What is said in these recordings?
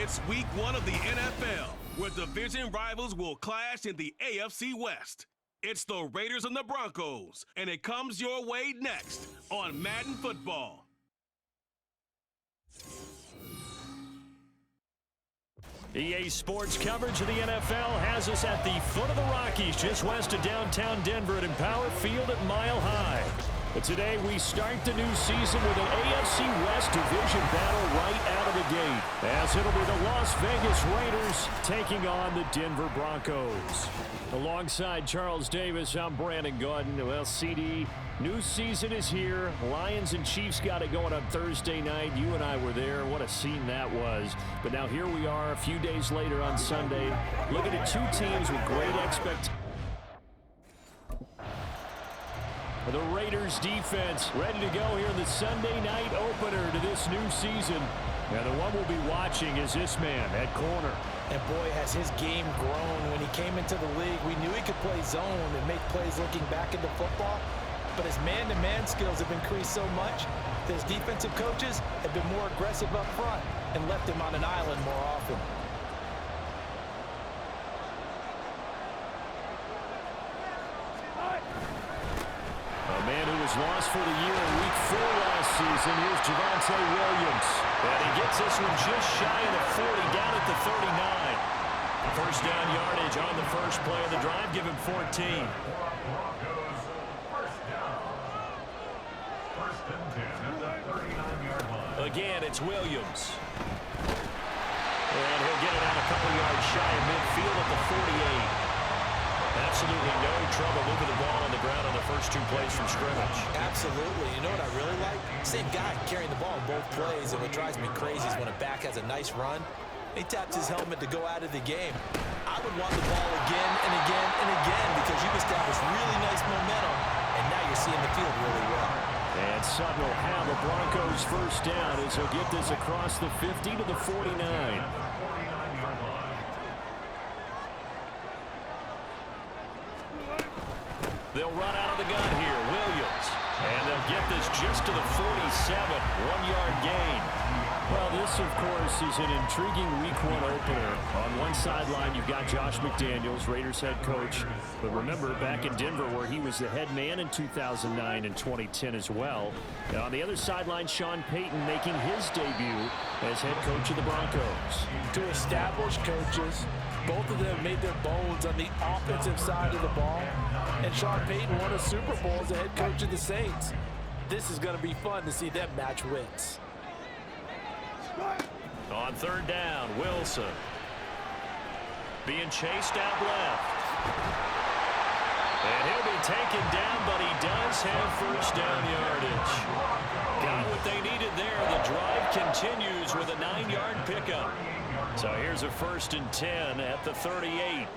It's week 1 of the NFL, where division rivals will clash in the AFC West. It's the Raiders and the Broncos, and it comes your way next on Madden Football. EA Sports coverage of the NFL has us at the foot of the Rockies, just west of downtown Denver at Empower Field at Mile High. But today we start the new season with an AFC West division battle right out of the gate, as it'll be the Las Vegas Raiders taking on the Denver Broncos. Alongside Charles Davis, I'm Brandon Gaudin. Well, CD, new season is here. Lions and Chiefs got it going on Thursday night. You and I were there. What a scene that was. But now here we are a few days later on Sunday, looking at two teams with great expectations. The Raiders defense ready to go here in the Sunday night opener to this new season. And the one we'll be watching is this man at corner. And boy, has his game grown. When he came into the league, we knew he could play zone and make plays looking back into football. But his man-to-man skills have increased so much that his defensive coaches have been more aggressive up front and left him on an island more often. A man who was lost for the year in Week 4 last season. Here's Javonte Williams. And he gets this one just shy of the 40, down at the 39. First down yardage on the first play of the drive. Give him 14. Again, it's Williams. And he'll get it out a couple yards shy of midfield at the 48. Absolutely no trouble moving the ball on the ground on the first two plays from scrimmage. Absolutely. You know what I really like? Same guy carrying the ball in both plays, and what drives me crazy is when a back has a nice run, he taps his helmet to go out of the game. I would want the ball again and again and again because you've established really nice momentum, and now you're seeing the field really well. And Sutton will have the Broncos first down as he'll get this across the 50 to the 49. They'll run out of the gun here, Williams. And they'll get this just to the 47, 1-yard gain. Well, this, of course, is an intriguing Week 1 opener. On one sideline, you've got Josh McDaniels, Raiders head coach. But remember, back in Denver, where he was the head man in 2009 and 2010 as well. And on the other sideline, Sean Payton making his debut as head coach of the Broncos. Two established coaches. Both of them made their bones on the offensive side of the ball. And Sean Payton won a Super Bowl as the head coach of the Saints. This is going to be fun to see them match wits. On third down, Wilson. Being chased out left. And he'll be taken down, but he does have first down yardage. Got what they needed there. The drive continues with a 9-yard pickup. So here's a 1st and 10 at the 38.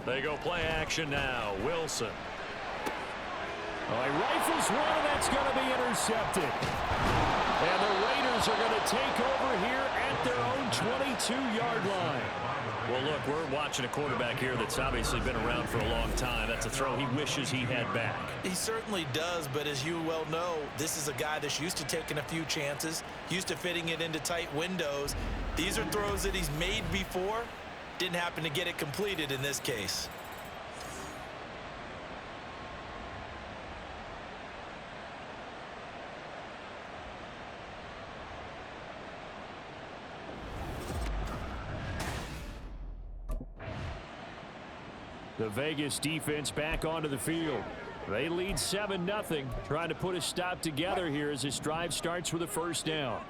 They go play action now. Wilson. Oh, he rifles one, and that's going to be intercepted. And the Raiders are going to take over here at their own 22-yard line. Well, look, we're watching a quarterback here that's obviously been around for a long time. That's a throw he wishes he had back. He certainly does, but as you well know, this is a guy that's used to taking a few chances, used to fitting it into tight windows. These are throws that he's made before. Didn't happen to get it completed in this case. The Vegas defense back onto the field. They lead 7-0, trying to put a stop together here as this drive starts with a first down.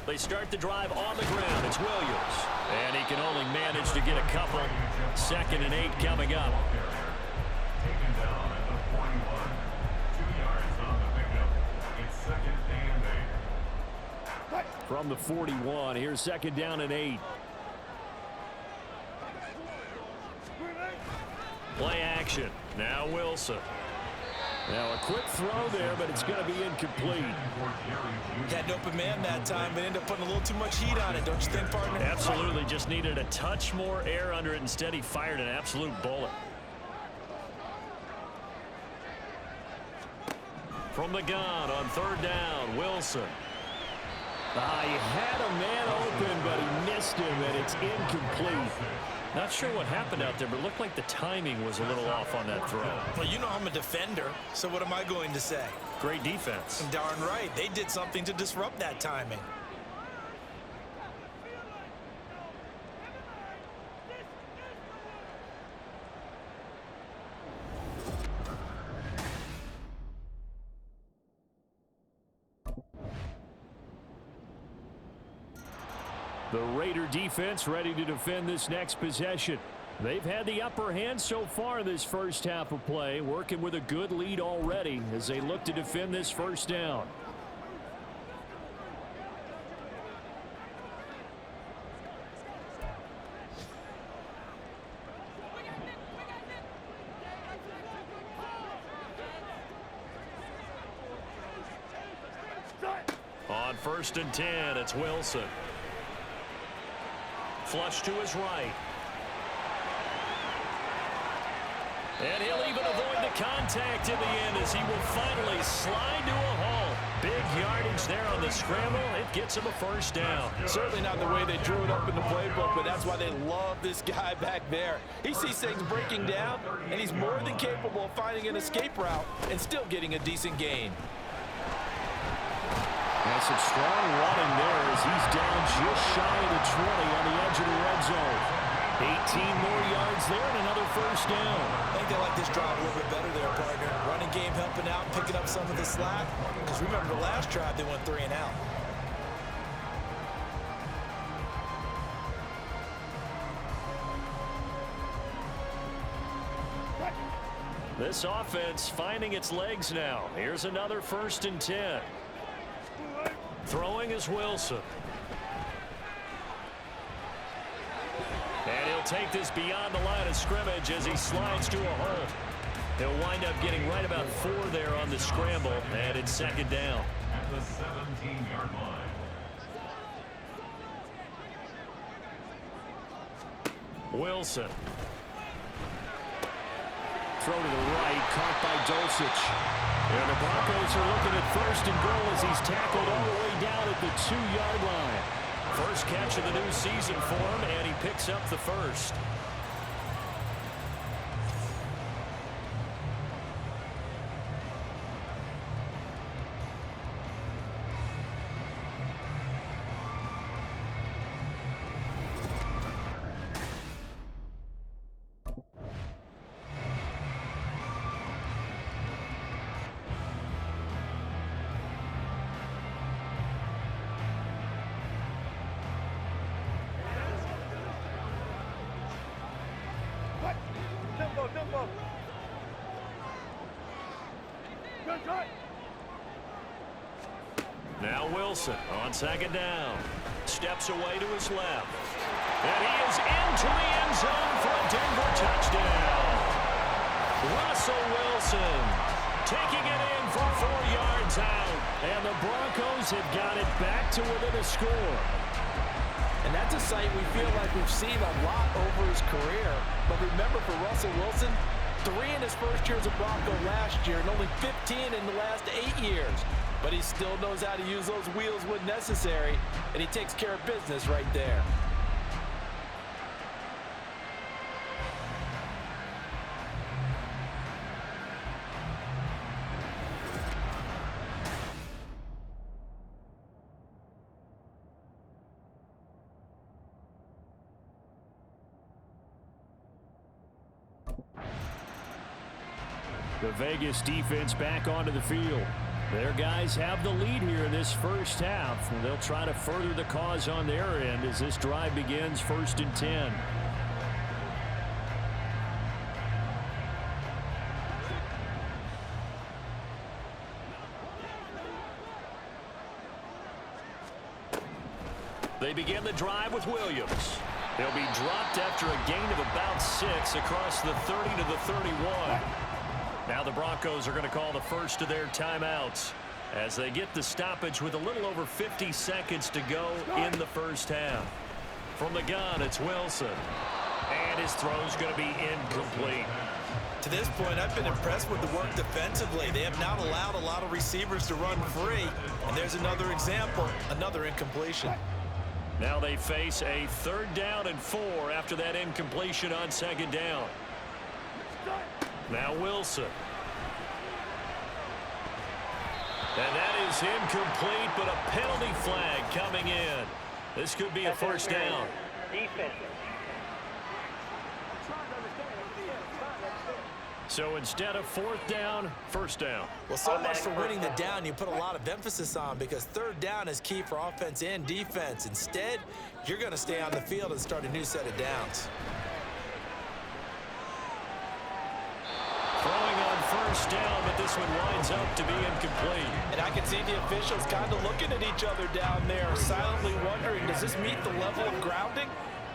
They start the drive on the ground. It's Williams. And he can only manage to get a couple. 2nd and 8 coming up. Taken down at the 41. 2 yards on the pickup. It's 2nd and 8. From the 41, here's 2nd down and 8. Play action. Now Wilson. Now a quick throw there, but it's going to be incomplete. Had an open man that time, but ended up putting a little too much heat on it, don't you think, partner? Absolutely, just needed a touch more air under it. Instead, he fired an absolute bullet. From the gun on third down, Wilson. He had a man open, but he missed him, and it's incomplete. Not sure what happened out there, but it looked like the timing was a little off on that throw. Well, you know I'm a defender, so what am I going to say? Great defense. Darn right. They did something to disrupt that timing. The Raider defense ready to defend this next possession. They've had the upper hand so far this first half of play, working with a good lead already as they look to defend this first down. On 1st and 10, it's Wilson. Flush to his right. And he'll even avoid the contact in the end as he will finally slide to a halt. Big yardage there on the scramble. It gets him a first down. Certainly not the way they drew it up in the playbook, but that's why they love this guy back there. He sees things breaking down, and he's more than capable of finding an escape route and still getting a decent gain. And some strong running there as he's down just shy of the 20 on the edge of the red zone. 18 more yards there and another first down. I think they like this drive a little bit better there, partner. Running game helping out, picking up some of the slack. Because remember the last drive, they went 3 and out. This offense finding its legs now. Here's another 1st and 10. Throwing is Wilson. And he'll take this beyond the line of scrimmage as he slides to a halt. He'll wind up getting right about 4 there on the scramble, and it's 2nd down. At the 17-yard line. Wilson. Throw to the right, caught by Dulcich. And the Broncos are looking at 1st and goal as he's tackled all the way down at the 2-yard line. First catch of the new season for him, and he picks up the first. Now Wilson on 2nd down. Steps away to his left. And he is into the end zone for a Denver touchdown. Russell Wilson taking it in for 4 yards out. And the Broncos have got it back to within a score. And that's a sight we feel like we've seen a lot over his career. But remember, for Russell Wilson, 3 in his first year as a Bronco last year and only 15 in the last 8 years. But he still knows how to use those wheels when necessary, and he takes care of business right there. The Vegas defense back onto the field. Their guys have the lead here in this first half, and they'll try to further the cause on their end as this drive begins 1st and 10. They begin the drive with Williams. He'll be dropped after a gain of about 6 across the 30 to the 31. Now Now the Broncos are going to call the first of their timeouts as they get the stoppage with a little over 50 seconds to go in the first half. From the gun, it's Wilson. And his throw's going to be incomplete. To this point, I've been impressed with the work defensively. They have not allowed a lot of receivers to run free. And there's another example, another incompletion. Now they face a 3rd down and 4 after that incompletion on 2nd down. Now Wilson. And that is incomplete, but a penalty flag coming in. This could be a first down. Defense. So instead of 4th down, 1st down. Well, so much for winning the down you put a lot of emphasis on, because 3rd down is key for offense and defense. Instead, you're going to stay on the field and start a new set of downs. Throwing on 1st down, but this one winds up to be incomplete. And I can see the officials kind of looking at each other down there, silently wondering, does this meet the level of grounding?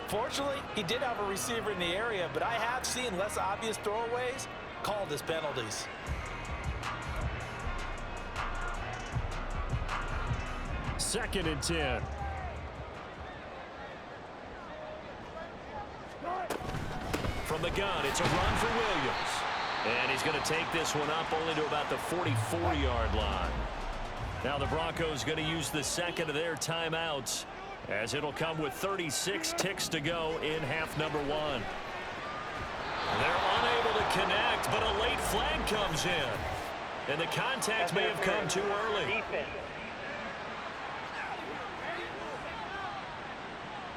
Fortunately, he did have a receiver in the area, but I have seen less obvious throwaways called as penalties. Second and 10. From the gun, it's a run for Williams. And he's going to take this one up only to about the 44-yard line. Now the Broncos going to use the second of their timeouts, as it'll come with 36 ticks to go in half number 1. They're unable to connect, but a late flag comes in. And the contact may have come too early. Defense.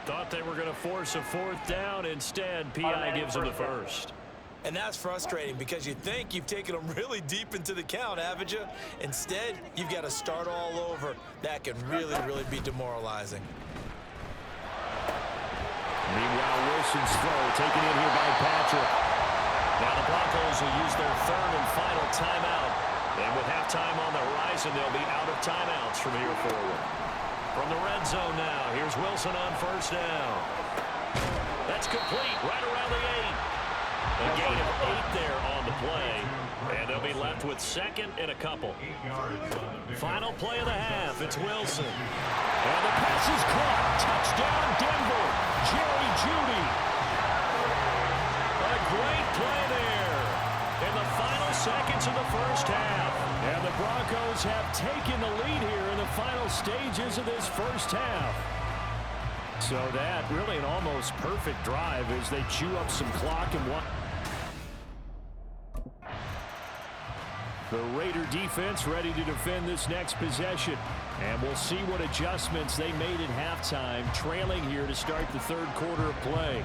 Thought they were going to force a 4th down. Instead, P.I. gives them the first. And that's frustrating, because you think you've taken them really deep into the count, haven't you? Instead, you've got to start all over. That can really, really be demoralizing. Meanwhile, Wilson's throw taken in here by Patrick. Now the Broncos will use their 3rd and final timeout. And with halftime on the horizon, they'll be out of timeouts from here forward. From the red zone now, here's Wilson on 1st down. That's complete right around the 8. A gain of 8 there on the play. And they'll be left with 2nd and a couple. Final play of the half, it's Wilson. And the pass is caught. Touchdown, Denver. Jerry Jeudy. A great play there in the final seconds of the first half. And the Broncos have taken the lead here in the final stages of this first half. So that really an almost perfect drive as they chew up some clock and one. The Raider defense ready to defend this next possession. And we'll see what adjustments they made at halftime, trailing here to start the 3rd quarter of play.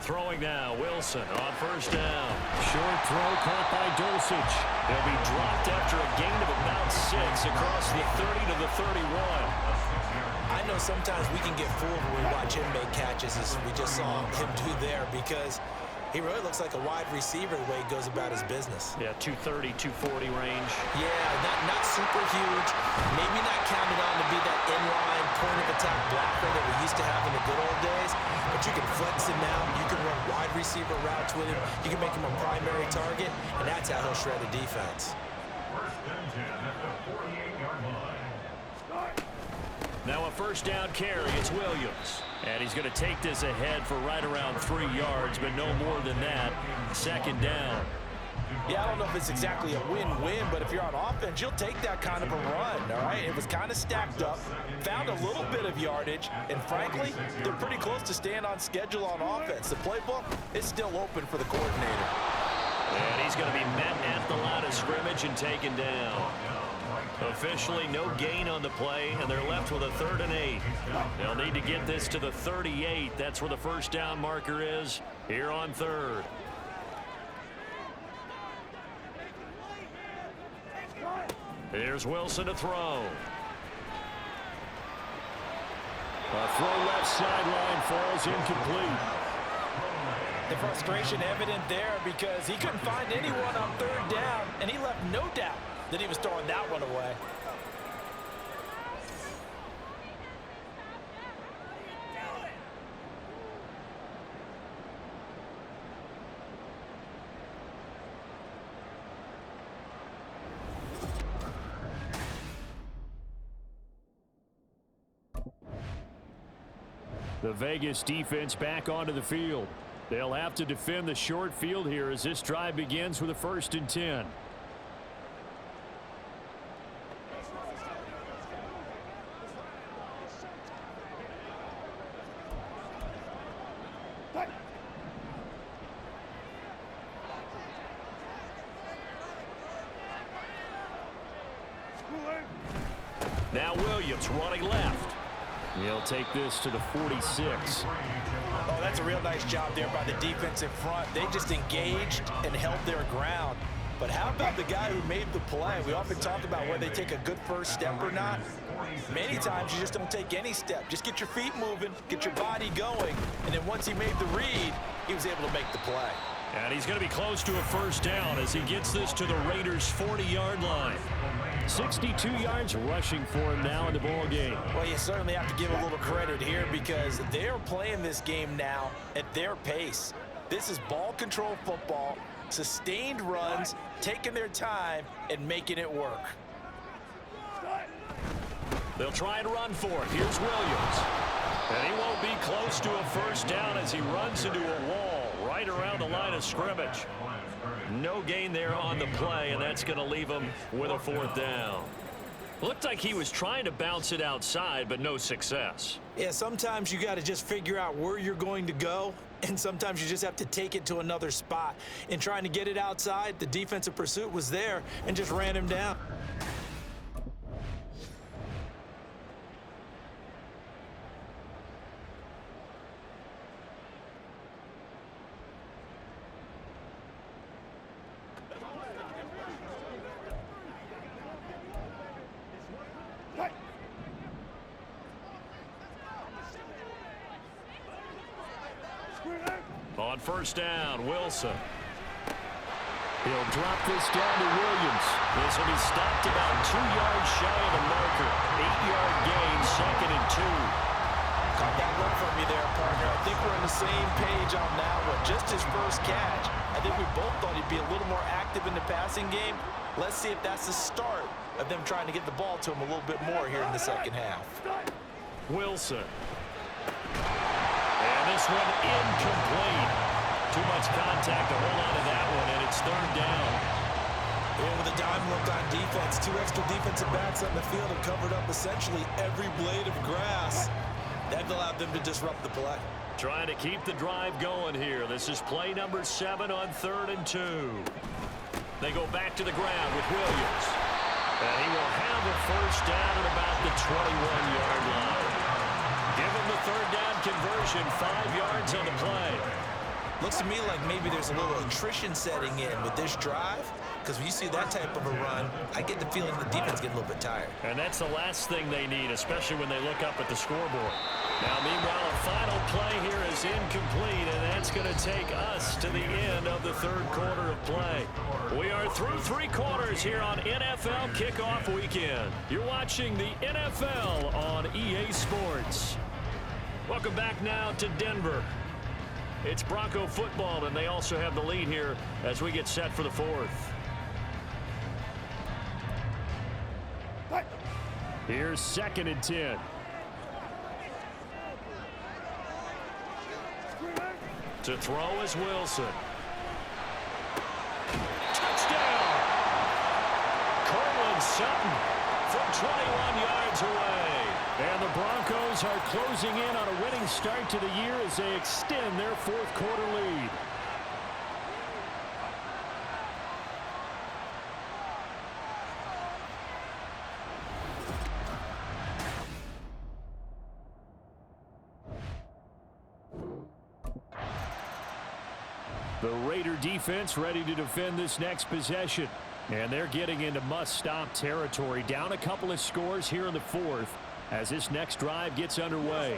Throwing now, Wilson on 1st down. Short throw caught by Dulcich. They'll be dropped after a gain of about 6 across the 30 to the 31. I know sometimes we can get fooled when we watch him make catches, as we just saw him do there, because he really looks like a wide receiver the way he goes about his business. Yeah, 230, 240 range. Yeah, not super huge. Maybe not counted on to be that inline point-of-attack blocker that we used to have in the good old days, but you can flex him out. You can run wide receiver routes with him. You can make him a primary target, and that's how he'll shred a defense. 1st and 10 at the 48-yard line. Now a 1st down carry, it's Williams. And he's going to take this ahead for right around 3 yards, but no more than that. 2nd down. Yeah, I don't know if it's exactly a win-win, but if you're on offense, you'll take that kind of a run, all right? It was kind of stacked up, found a little bit of yardage, and frankly, they're pretty close to staying on schedule on offense. The playbook is still open for the coordinator. And he's going to be met at the line of scrimmage and taken down. Officially no gain on the play, and they're left with a 3rd and 8. They'll need to get this to the 38. That's where the 1st down marker is here on 3rd. Here's Wilson to throw. A throw left sideline falls incomplete. The frustration evident there, because he couldn't find anyone on 3rd down, and he left no doubt Then he was throwing that one away. The Vegas defense back onto the field. They'll have to defend the short field here as this drive begins with a 1st and 10. Now Williams running left. He'll take this to the 46. Oh, that's a real nice job there by the defense in front. They just engaged and held their ground. But how about the guy who made the play? We often talk about whether they take a good first step or not. Many times you just don't take any step. Just get your feet moving, get your body going, and then once he made the read, he was able to make the play. And he's going to be close to a 1st down as he gets this to the Raiders' 40-yard line. 62 yards rushing for him now in the ball game. Well, you certainly have to give a little credit here because they're playing this game now at their pace. This is ball control football, sustained runs, taking their time, and making it work. They'll try and run for it. Here's Williams. And he won't be close to a 1st down as he runs into a wall right around the line of scrimmage. No gain there on the play, and that's going to leave him with a 4th down. Looked like he was trying to bounce it outside, but no success. Yeah, sometimes you got to just figure out where you're going to go, and sometimes you just have to take it to another spot. In trying to get it outside, the defensive pursuit was there and just ran him down. On 1st down, Wilson. He'll drop this down to Williams. This will be stopped about 2 yards shy of the marker. 8-yard gain, 2nd and 2. Caught that one from you there, partner. I think we're on the same page on that one. Just his first catch. I think we both thought he'd be a little more active in the passing game. Let's see if that's the start of them trying to get the ball to him a little bit more here in the second half. Wilson. And this one incomplete. Too much contact to hold on to that one, and it's 3rd down. And with a dime look on defense, 2 extra defensive backs on the field have covered up essentially every blade of grass. That allowed them to disrupt the play. Trying to keep the drive going here. This is play number 7 on 3rd and 2. They go back to the ground with Williams. And he will have a 1st down at about the 21-yard line. Give him the 3rd down conversion, 5 yards on the play. Looks to me like maybe there's a little attrition setting in with this drive, because when you see that type of a run, I get the feeling the defense getting a little bit tired. And that's the last thing they need, especially when they look up at the scoreboard. Now, meanwhile, a final play here is incomplete, and that's going to take us to the end of the 3rd quarter of play. We are through 3 quarters here on NFL Kickoff Weekend. You're watching the NFL on EA Sports. Welcome back now to Denver. It's Bronco football, and they also have the lead here as we get set for the 4th. Here's 2nd and 10. To throw is Wilson. Touchdown! Cortland Sutton from 21 yards away. And the Broncos are closing in on a winning start to the year as they extend their 4th quarter lead. The Raider defense ready to defend this next possession. And they're getting into must-stop territory. Down a couple of scores here in the 4th as this next drive gets underway.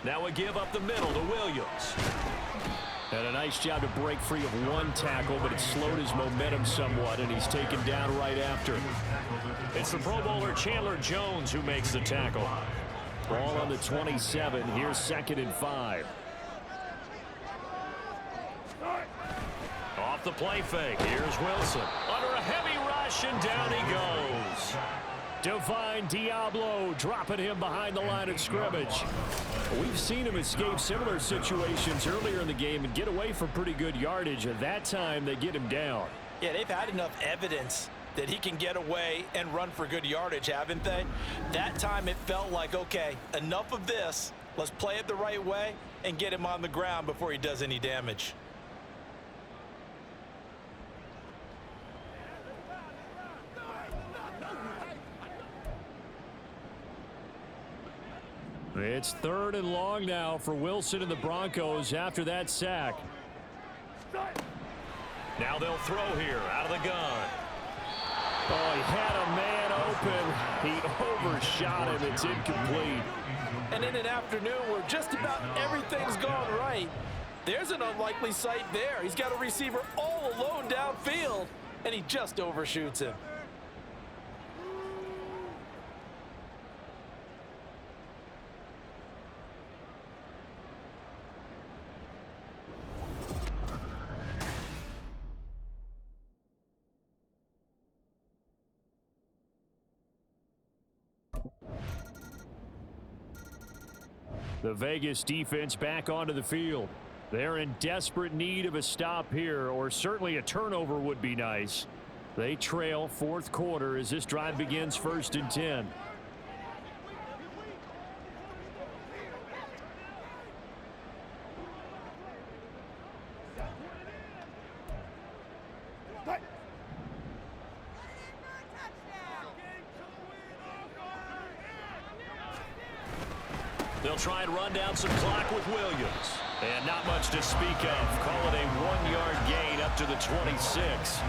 Now a give up the middle to Williams. And a nice job to break free of one tackle, but it slowed his momentum somewhat, and he's taken down right after. It's the Pro Bowler Chandler Jones who makes the tackle. Ball on the 27. Here's 2nd and 5. Off the play fake. Here's Wilson. Under a heavy rush, and down he goes. Divine Diablo dropping him behind the line of scrimmage. We've seen him escape similar situations earlier in the game and get away from pretty good yardage. At that time, they get him down. Yeah, they've had enough evidence that he can get away and run for good yardage, haven't they? That time it felt like, okay, enough of this. Let's play it the right way and get him on the ground before he does any damage. It's 3rd and long now for Wilson and the Broncos after that sack. Now they'll throw here out of the gun. Oh, he had a man open. He overshot him. It's incomplete. And in an afternoon where just about everything's gone right, there's an unlikely sight there. He's got a receiver all alone downfield, and he just overshoots him. The Vegas defense back onto the field. They're in desperate need of a stop here, or certainly a turnover would be nice. They trail 4th quarter as this drive begins 1st and 10. They'll try and run down some clock with Williams. And not much to speak of. Call it a 1-yard gain up to the 26.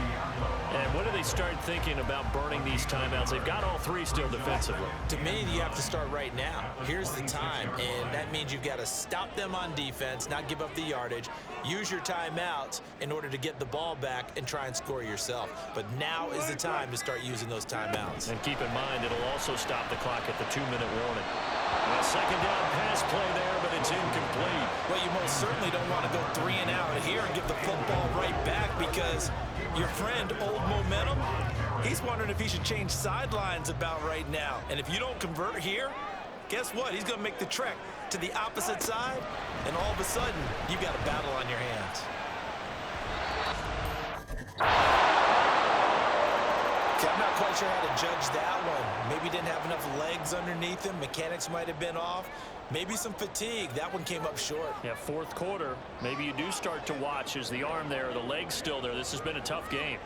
And when do they start thinking about burning these timeouts? They've got all 3 still defensively. To me, you have to start right now. Here's the time, and that means you've got to stop them on defense, not give up the yardage, use your timeouts in order to get the ball back and try and score yourself. But now is the time to start using those timeouts. And keep in mind, it'll also stop the clock at the 2-minute warning. A 2nd down pass play there, but it's incomplete. Well, you most certainly don't want to go 3 and out here and give the football right back, because your friend, Old Momentum, he's wondering if he should change sidelines about right now. And if you don't convert here, guess what? He's going to make the trek to the opposite side, and all of a sudden, you've got a battle on your hands. I'm not quite sure how to judge that one. Maybe he didn't have enough legs underneath him. Mechanics might have been off. Maybe some fatigue. That one came up short. Yeah, 4th quarter. Maybe you do start to watch. Is the arm there, the leg's still there? This has been a tough game.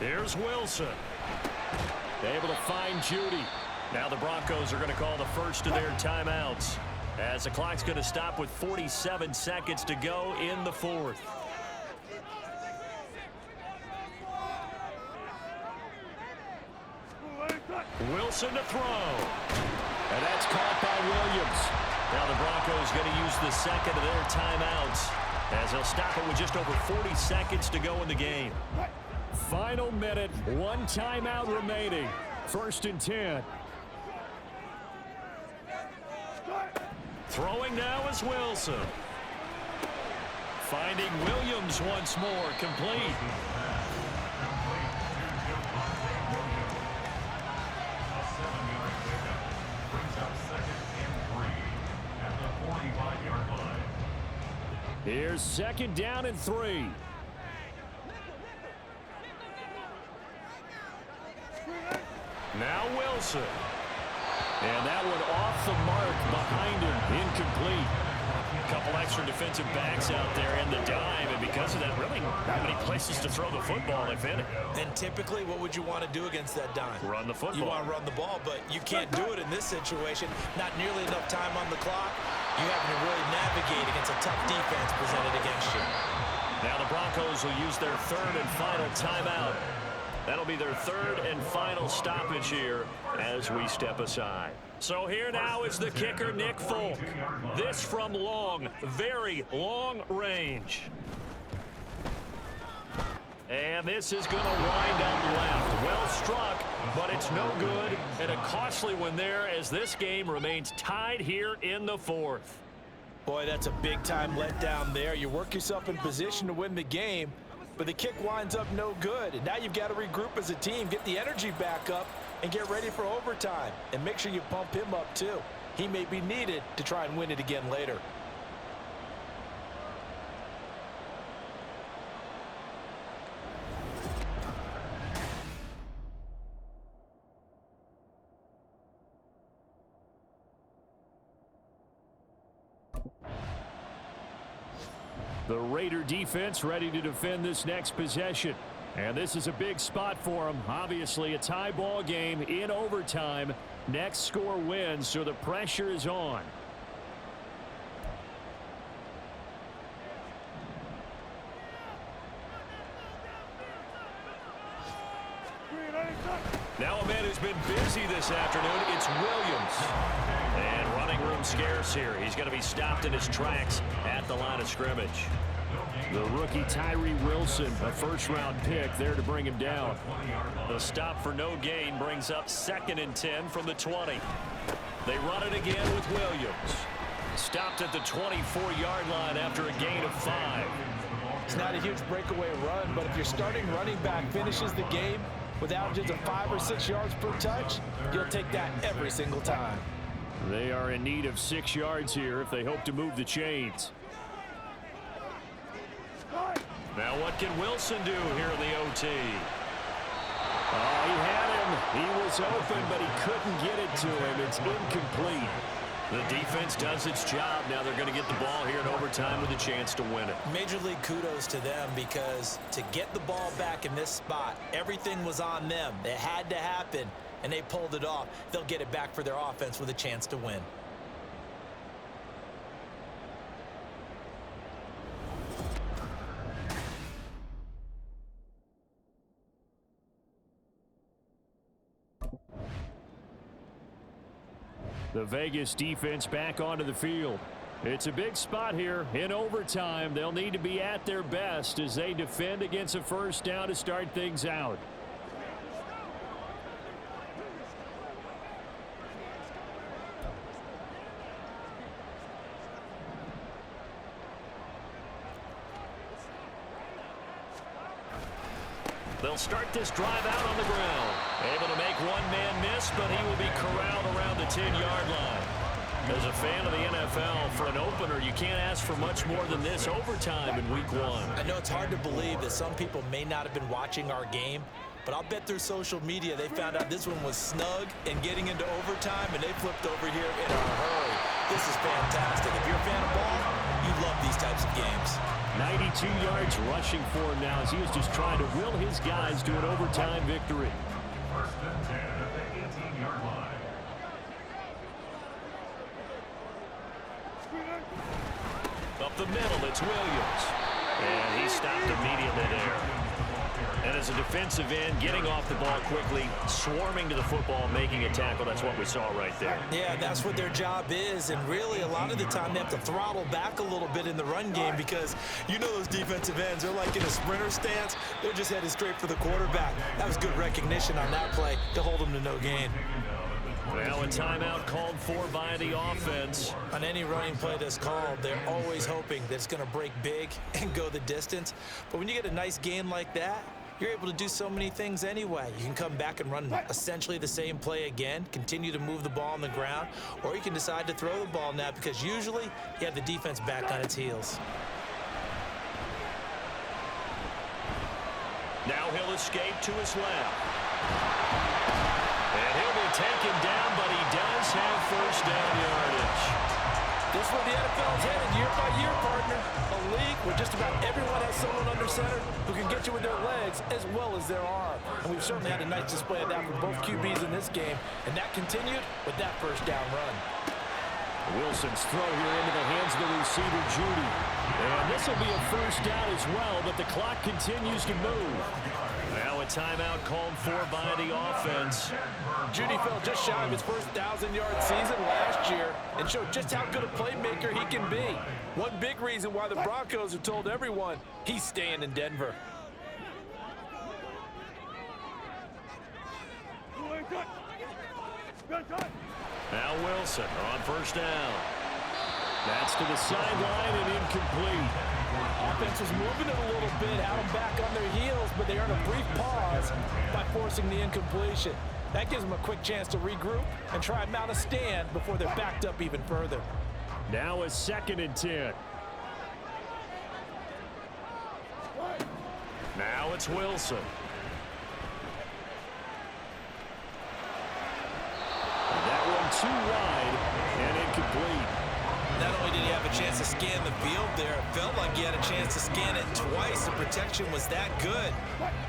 Here's Wilson. Able to find Judy. Now the Broncos are going to call the first of their timeouts, as the clock's going to stop with 47 seconds to go in the 4th. Wilson to throw. And that's caught by Williams. Now the Broncos going to use the 2nd of their timeouts, as they'll stop it with just over 40 seconds to go in the game. Final minute, 1 timeout remaining. 1st and 10. Throwing now is Wilson. Finding Williams once more, complete. Here's 2nd down and 3. Now Wilson. And that one off the mark behind him, incomplete. A couple extra defensive backs out there in the dime, and because of that, really not many places to throw the football, if any. And typically, what would you want to do against that dime? Run the football. You want to run the ball, but you can't do it in this situation. Not nearly enough time on the clock. You having to really navigate against a tough defense presented against you. Now the Broncos will use their third and final timeout. That'll be their third and final stoppage here as we step aside. So here now is the kicker, Nick Folk. This from long, very long range. And this is going to wind up left. Well struck, but it's no good. And a costly one there as this game remains tied here in the fourth. Boy, that's a big-time letdown there. You work yourself in position to win the game, but the kick winds up no good. And now you've got to regroup as a team, get the energy back up, and get ready for overtime. And make sure you pump him up, too. He may be needed to try and win it again later. The Raider defense ready to defend this next possession. And this is a big spot for them. Obviously, a tie ball game in overtime. Next score wins, so the pressure is on. Now a man who's been busy this afternoon, it's Williams. And running room scarce here. He's going to be stopped in his tracks at the line of scrimmage. The rookie Tyree Wilson, a first-round pick, there to bring him down. The stop for no gain brings up 2nd and 10 from the 20. They run it again with Williams. Stopped at the 24-yard line after a gain of 5. It's not a huge breakaway run, but if your starting running back finishes the game with averages of 5 or 6 yards per touch, you'll take that every single time. They are in need of 6 yards here if they hope to move the chains. Now what can Wilson do here in the OT? Oh, he had him. He was open, but he couldn't get it to him. It's incomplete. The defense does its job. Now they're going to get the ball here in overtime with a chance to win it. Major league kudos to them, because to get the ball back in this spot, everything was on them. It had to happen, and they pulled it off. They'll get it back for their offense with a chance to win. The Vegas defense back onto the field. It's a big spot here in overtime. They'll need to be at their best as they defend against a first down to start things out. They'll start this drive out on the ground. Able to make one man miss, but he will be corralled around the 10-yard line. As a fan of the NFL, for an opener, you can't ask for much more than this overtime in Week 1. I know it's hard to believe that some people may not have been watching our game, but I'll bet through social media they found out this one was snug and getting into overtime, and they flipped over here in a hurry. This is fantastic. If you're a fan of ball, you love these types of games. 92 yards rushing for him now as he is just trying to will his guys to an overtime victory. 1st and 10 at the 18-yard line. Up the middle, it's Williams. And he stopped immediately there. And as a defensive end, getting off the ball quickly, swarming to the football, making a tackle, that's what we saw right there. Yeah, that's what their job is, and really a lot of the time they have to throttle back a little bit in the run game, because you know those defensive ends, they're like in a sprinter stance. They're just headed straight for the quarterback. That was good recognition on that play to hold them to no gain. Now a timeout called for by the offense. On any running play that's called, they're always hoping that it's going to break big and go the distance. But when you get a nice gain like that, you're able to do so many things anyway. You can come back and run essentially the same play again, continue to move the ball on the ground, or you can decide to throw the ball now, because usually you have the defense back on its heels. Now he'll escape to his left. And he'll be taken down, but he does have first down yardage. This is where the NFL is headed year by year, partner. A league where just about everyone has someone under center who can get you with their legs as well as their arm. And we've certainly had a nice display of that from both QBs in this game, and that continued with that first down run. Wilson's throw here into the hands of the receiver, Judy. And this will be a first down as well, but the clock continues to move. Now a timeout called for by the offense. Judy fell just shy of his first 1,000-yard season last year and showed just how good a playmaker he can be. One big reason why the Broncos have told everyone he's staying in Denver. Now Wilson on first down. That's to the sideline and incomplete. Offense was moving it a little bit, had them back on their heels, but they earned a brief pause by forcing the incompletion. That gives them a quick chance to regroup and try and mount a stand before they're backed up even further. Now a 2nd and 10. Now it's Wilson. That one too wide and incomplete. Not only did he have a chance to scan the field there, it felt like he had a chance to scan it twice. The protection was that good.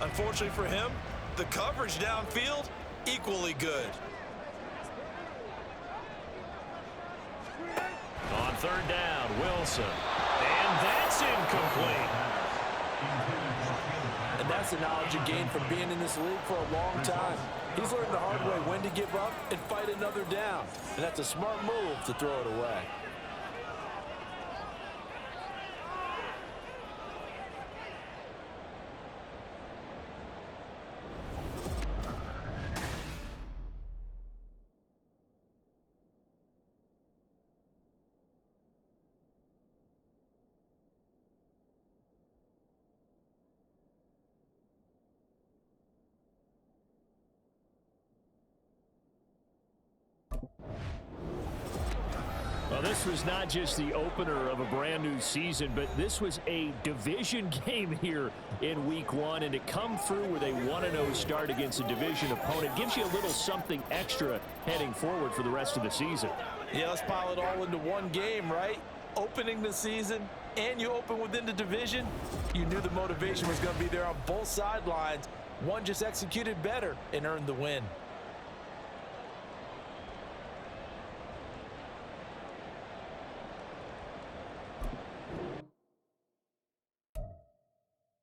Unfortunately for him, the coverage downfield, equally good. On 3rd down, Wilson. And that's incomplete. And that's the knowledge you gain from being in this league for a long time. He's learned the hard way when to give up and fight another down. And that's a smart move to throw it away. Well, this was not just the opener of a brand new season, but this was a division game here in week 1. And to come through with a 1-0 start against a division opponent gives you a little something extra heading forward for the rest of the season. Yeah, let's pile it all into one game, right? Opening the season, and you open within the division. You knew the motivation was going to be there on both sidelines. One just executed better and earned the win.